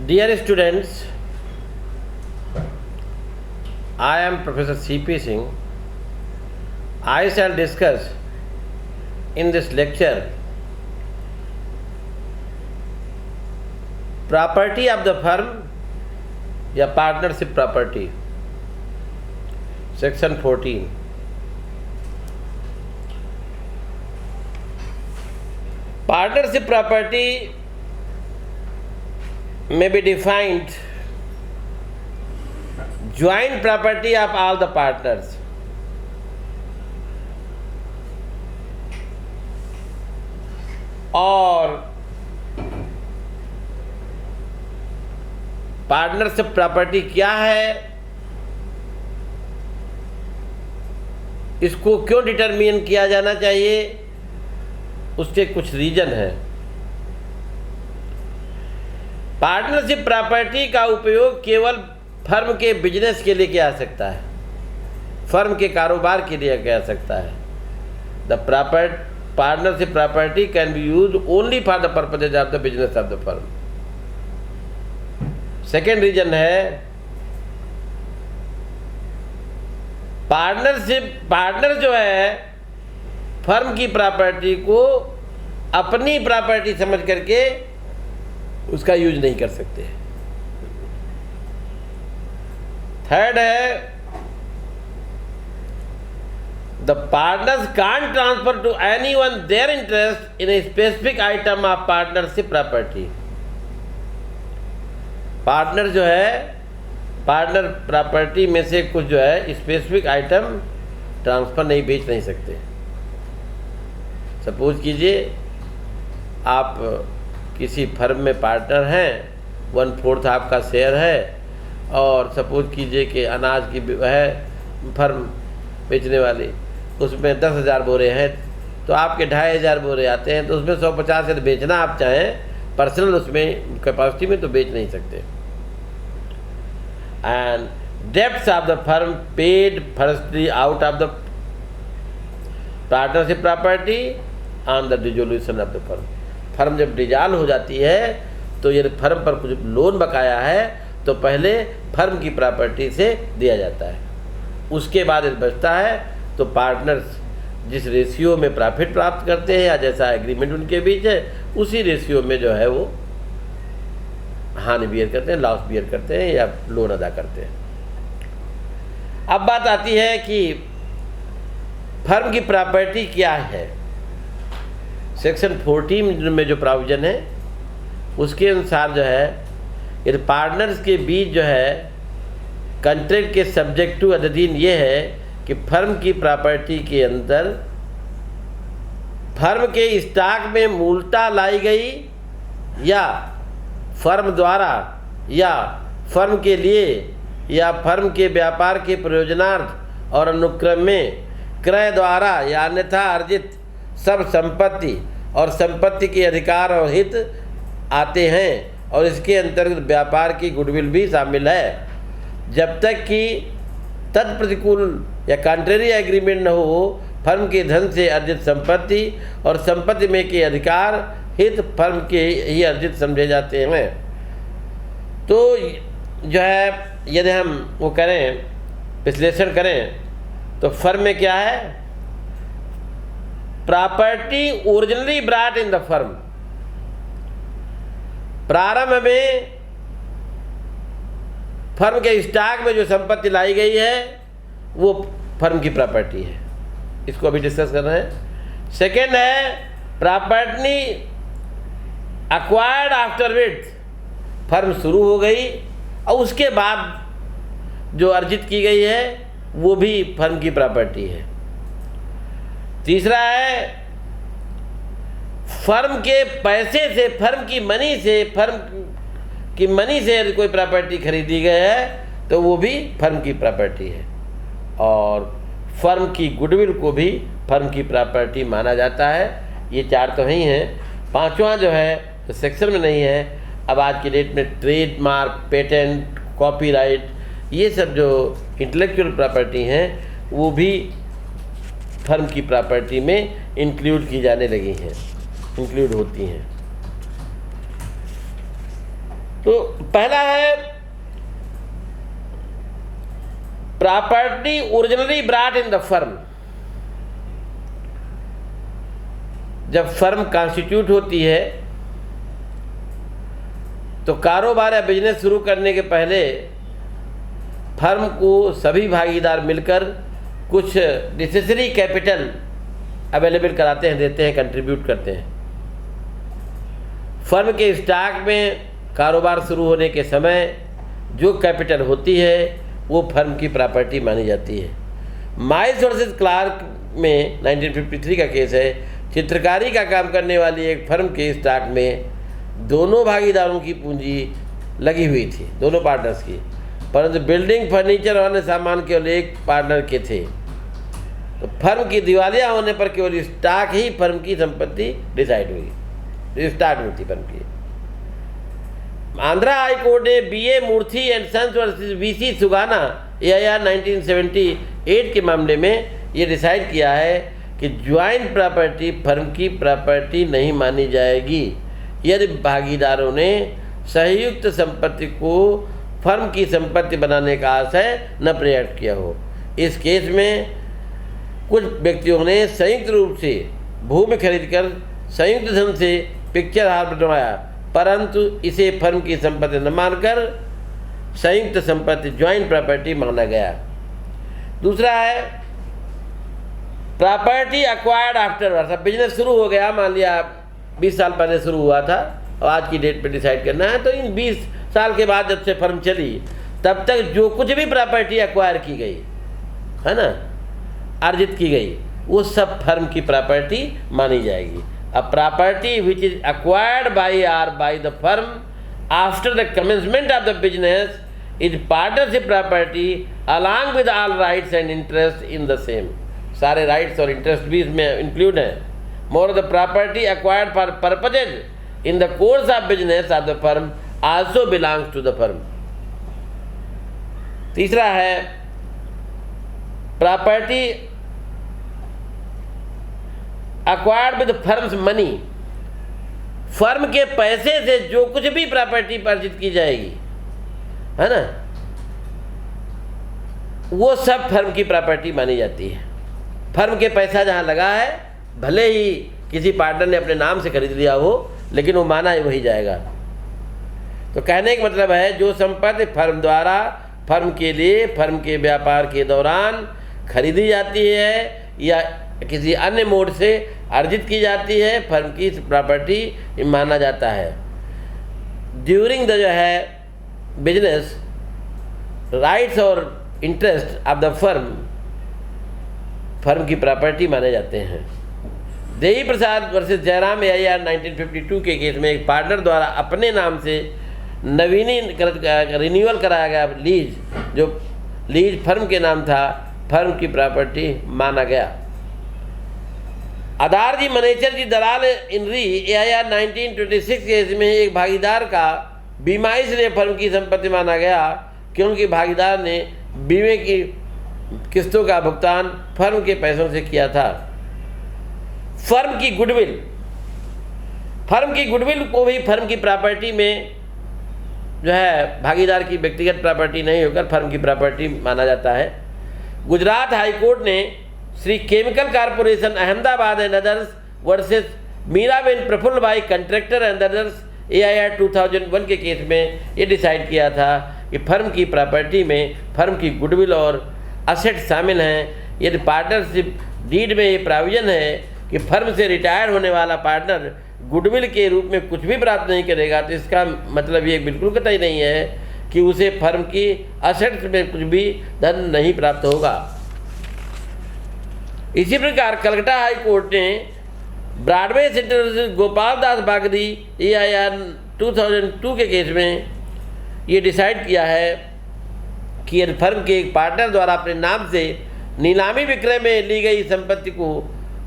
Dear students, I am Professor C.P. Singh. I shall discuss in this lecture property of the firm या partnership property, section 14. Partnership property may be defined joint property of all the partners. और partnership property क्या है, इसको क्यों determine किया जाना चाहिए, उसके कुछ रीजन हैं। पार्टनरशिप प्रॉपर्टी का उपयोग केवल फर्म के बिजनेस के लिए किया जा सकता है, फर्म के कारोबार के लिए किया जा सकता है। The partnership property can be used only for the purposes of the business of the firm. Second reason है, पार्टनर जो है फर्म की प्रॉपर्टी को अपनी प्रॉपर्टी समझ करके उसका यूज नहीं कर सकते। थर्ड है, the partners can't transfer to anyone their interest in a specific item of partnership property. Partner जो है पार्टनर प्रॉपर्टी में से कुछ जो है स्पेसिफिक आइटम ट्रांसफर नहीं बेच नहीं सकते। सपोज कीजिए आप किसी फर्म में पार्टनर हैं, 1/4 आपका शेयर है, और सपोज कीजिए कि अनाज की है फर्म बेचने वाली, उसमें 10,000 बोरे हैं, तो आपके 2,500 बोरे आते हैं, तो उसमें 150 यदि बेचना आप चाहें पर्सनल उसमें कैपेसिटी में, तो बेच नहीं सकते। And debts of the firm paid firstly out of the partnership property on the dissolution of the firm. Firm जब डिसॉल्व हो जाती है तो यदि फर्म पर कुछ लोन बकाया है तो पहले फर्म की प्रॉपर्टी से दिया जाता है, उसके बाद यदि बचता है तो पार्टनर्स जिस रेशियो में प्रॉफिट प्राप्त करते हैं या जैसा एग्रीमेंट उनके बीच है, उसी रेशियो में जो है वो हानि बियर करते हैं, लॉस बियर करते हैं या लोन अदा करते हैं। अब बात आती है कि फर्म की प्रॉपर्टी क्या है। सेक्शन 14 में जो प्रोविजन है उसके अनुसार जो है यदि पार्टनर्स के बीच जो है कॉन्ट्रैक्ट के सब्जेक्ट टू अधीन ये है कि फर्म की प्रॉपर्टी के अंदर फर्म के स्टॉक में मूलता लाई गई या फर्म द्वारा या फर्म के लिए या फर्म के व्यापार के प्रयोजनार्थ और अनुक्रम में क्रय द्वारा या अन्यथा अर्जित सब संपत्ति और संपत्ति के अधिकार और हित आते हैं, और इसके अंतर्गत व्यापार की गुडविल भी शामिल है। जब तक कि तत्प्रतिकूल या कॉन्ट्रेरी एग्रीमेंट न हो, फर्म के धन से अर्जित संपत्ति और संपत्ति में के अधिकार हित फर्म के ही अर्जित समझे जाते हैं। तो जो है यदि हम वो करें, विश्लेषण करें, तो फर्म में क्या है, property originally brought in the firm. प्रारंभ में फर्म के स्टॉक में जो संपत्ति लाई गई है वो फर्म की प्रॉपर्टी है, इसको अभी डिस्कस कर रहे हैं। सेकेंड है, प्रॉपर्टी एक्वायर्ड आफ्टरवर्ड, फर्म शुरू हो गई और उसके बाद जो अर्जित की गई है वो भी फर्म की प्रॉपर्टी है। तीसरा है, फर्म के पैसे से, फर्म की मनी से यदि कोई प्रॉपर्टी खरीदी गई है तो वो भी फर्म की प्रॉपर्टी है, और फर्म की गुडविल को भी फर्म की प्रॉपर्टी माना जाता है। ये 4 तो ही हैं, 5वां जो है तो सेक्शन में नहीं है। अब आज की डेट में ट्रेडमार्क, पेटेंट, कॉपीराइट, ये सब जो इंटेलेक्चुअल प्रॉपर्टी हैं वो भी फर्म की प्रॉपर्टी में इंक्लूड की जाने लगी हैं, इंक्लूड होती हैं। तो पहला है property originally brought in the firm. जब फर्म कॉन्स्टिट्यूट होती है तो कारोबार या बिजनेस शुरू करने के पहले फर्म को सभी भागीदार मिलकर कुछ नेसेसरी कैपिटल अवेलेबल कराते हैं, देते हैं, कंट्रीब्यूट करते हैं। फर्म के स्टॉक में कारोबार शुरू होने के समय जो कैपिटल होती है वो फर्म की प्रॉपर्टी मानी जाती है। माइल्स वर्सेस क्लार्क में 1953 का केस है। चित्रकारी का काम करने वाली एक फर्म के स्टॉक में दोनों भागीदारों की पूंजी लगी हुई थी, दोनों पार्टनर्स की, परंतु बिल्डिंग, फर्नीचर और अन्य सामान केवल एक पार्टनर के थे। तो फर्म की दिवालिया होने पर केवल स्टॉक ही फर्म की संपत्ति डिसाइड हुई, स्टॉक हुई थी फर्म की। आंध्रा हाई कोर्ट ने BA Murthy and sons versus VC Sugana AIR 1978 के मामले में ये डिसाइड किया है कि ज्वाइंट प्रॉपर्टी फर्म की प्रॉपर्टी नहीं मानी जाएगी यदि भागीदारों ने संयुक्त संपत्ति को फर्म की संपत्ति बनाने का आशय न प्रकट किया हो। इस केस में कुछ व्यक्तियों ने संयुक्त रूप से भूमि खरीदकर संयुक्त धन से पिक्चर हॉल बनवाया, परंतु इसे फर्म की संपत्ति न मानकर संयुक्त संपत्ति ज्वाइंट प्रॉपर्टी माना गया। दूसरा है प्रॉपर्टी अक्वायर्ड आफ्टरवर्ड्स। अब बिजनेस शुरू हो गया, मान लिया 20 साल पहले शुरू हुआ था और आज की डेट पे डिसाइड करना है, तो इन 20 साल के बाद जब से फर्म चली तब तक जो कुछ भी प्रॉपर्टी एक्वायर की गई है ना, अर्जित की गई, वो सब फर्म की प्रॉपर्टी मानी जाएगी। A property which is acquired by or by the firm after the commencement of the business is partnership property along with all rights and interests in the same. सारे rights और interest भी इसमें include हैं। More the property acquired for purposes in the course of business of the firm also belongs to the firm. तीसरा है property acquired with firms money. Firm के पैसे से जो कुछ भी प्रॉपर्टी अर्जित की जाएगी है ना, वो सब फर्म की प्रॉपर्टी मानी जाती है। फर्म के पैसा जहाँ लगा है, भले ही किसी पार्टनर ने अपने नाम से खरीद लिया हो, लेकिन वो माना ही वही जाएगा। तो कहने का मतलब है जो संपत्ति फर्म द्वारा फर्म के लिए फर्म के व्यापार के दौरान खरीदी जाती है या किसी अन्य मोड से अर्जित की जाती है, फर्म की प्रॉपर्टी माना जाता है। ड्यूरिंग द जो है बिजनेस राइट्स और इंटरेस्ट ऑफ द फर्म की प्रॉपर्टी माने जाते हैं। देवी प्रसाद वर्सेस जयराम AIR 1952 के केस में एक पार्टनर द्वारा अपने नाम से रिन्यूअल कराया गया लीज, जो लीज फर्म के नाम था, फर्म की प्रॉपर्टी माना गया। आधार जी मनेचर जी दलाल इनरी AIR 1926 केस में एक भागीदार का बीमा इसलिए फर्म की संपत्ति माना गया क्योंकि भागीदार ने बीमे की किस्तों का भुगतान फर्म के पैसों से किया था। फर्म की गुडविल को भी फर्म की प्रॉपर्टी में जो है भागीदार की व्यक्तिगत प्रॉपर्टी नहीं होकर फर्म की प्रॉपर्टी माना जाता है। गुजरात हाई कोर्ट ने Shri Chemical Corporation Ahmedabad and others versus Meeraben Prafull bhai contractor and others AIR 2001 के केस में ये डिसाइड किया था कि फर्म की प्रॉपर्टी में फर्म की गुडविल और असेट शामिल हैं। यदि पार्टनरशिप डीड में ये प्राविजन है कि फर्म से रिटायर होने वाला पार्टनर गुडविल के रूप में कुछ भी प्राप्त नहीं करेगा, तो इसका मतलब ये बिल्कुल कतई नहीं है कि उसे फर्म की असेट्स में कुछ भी धन नहीं प्राप्त होगा। इसी प्रकार कलकत्ता हाई कोर्ट ने ब्रॉडवे सेंटर गोपाल दास बागरी AIR 2002 के केस में ये डिसाइड किया है कि यदि फर्म के एक पार्टनर द्वारा अपने नाम से नीलामी विक्रय में ली गई संपत्ति को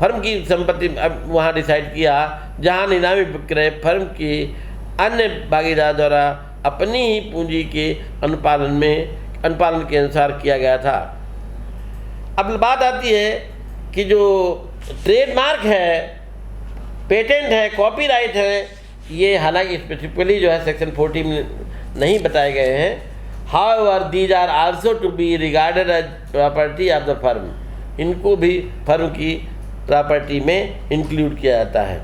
फर्म की संपत्ति, अब वहाँ डिसाइड किया जहाँ नीलामी विक्रय फर्म के अन्य भागीदार द्वारा अपनी ही पूंजी के अनुपालन के अनुसार किया गया था। अब बात आती है कि जो ट्रेडमार्क है, पेटेंट है, कॉपीराइट है, ये हालांकि स्पेसिफिकली जो है सेक्शन 40 में नहीं बताए गए हैं। However these are also to be regarded as property of the firm, इनको भी फर्म की प्रॉपर्टी में इंक्लूड किया जाता है।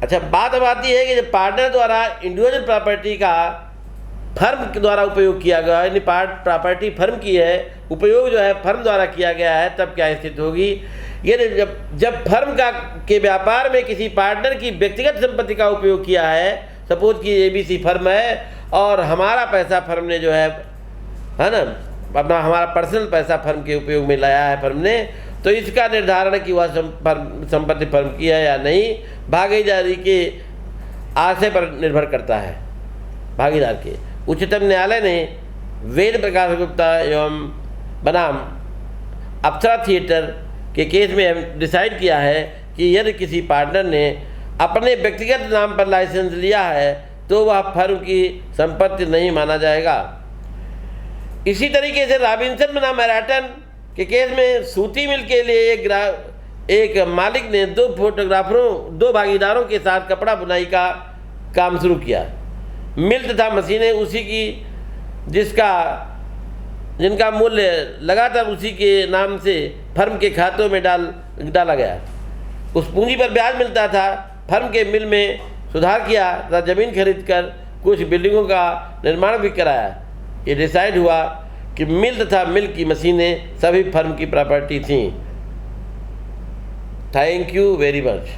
अच्छा, बात अब आती है कि जब पार्टनर द्वारा इंडिविजुअल प्रॉपर्टी का फर्म के द्वारा उपयोग किया गया, यानी प्रॉपर्टी फर्म की है, उपयोग जो है फर्म द्वारा किया गया है, तब क्या स्थिति होगी? ये जब फर्म के व्यापार में किसी पार्टनर की व्यक्तिगत संपत्ति का उपयोग किया है, सपोज कि ABC फर्म है और हमारा पैसा फर्म ने जो है ना, अपना हमारा पर्सनल पैसा फर्म के उपयोग में लाया है फर्म ने, तो इसका निर्धारण कि वह संपत्ति फर्म की है या नहीं, भागीदारी के आशय पर निर्भर करता है, भागीदार के। उच्चतम न्यायालय ने वेद प्रकाश गुप्ता एवं बनाम अप्सरा थिएटर के केस में डिसाइड किया है कि यदि किसी पार्टनर ने अपने व्यक्तिगत नाम पर लाइसेंस लिया है तो वह फर्म की संपत्ति नहीं माना जाएगा। इसी तरीके से रॉबिन्सन बनाम मैराटन के केस में सूती मिल के लिए एक मालिक ने 2 भागीदारों के साथ कपड़ा बुनाई का काम शुरू किया। मिल तथा मशीनें उसी की जिनका मूल्य लगातार उसी के नाम से फर्म के खातों में डाला गया। उस पूंजी पर ब्याज मिलता था। फर्म के मिल में सुधार किया तथा जमीन खरीदकर कुछ बिल्डिंगों का निर्माण भी कराया। ये डिसाइड हुआ कि मिल तथा मिल की मशीनें सभी फर्म की प्रॉपर्टी थीं। Thank you very much.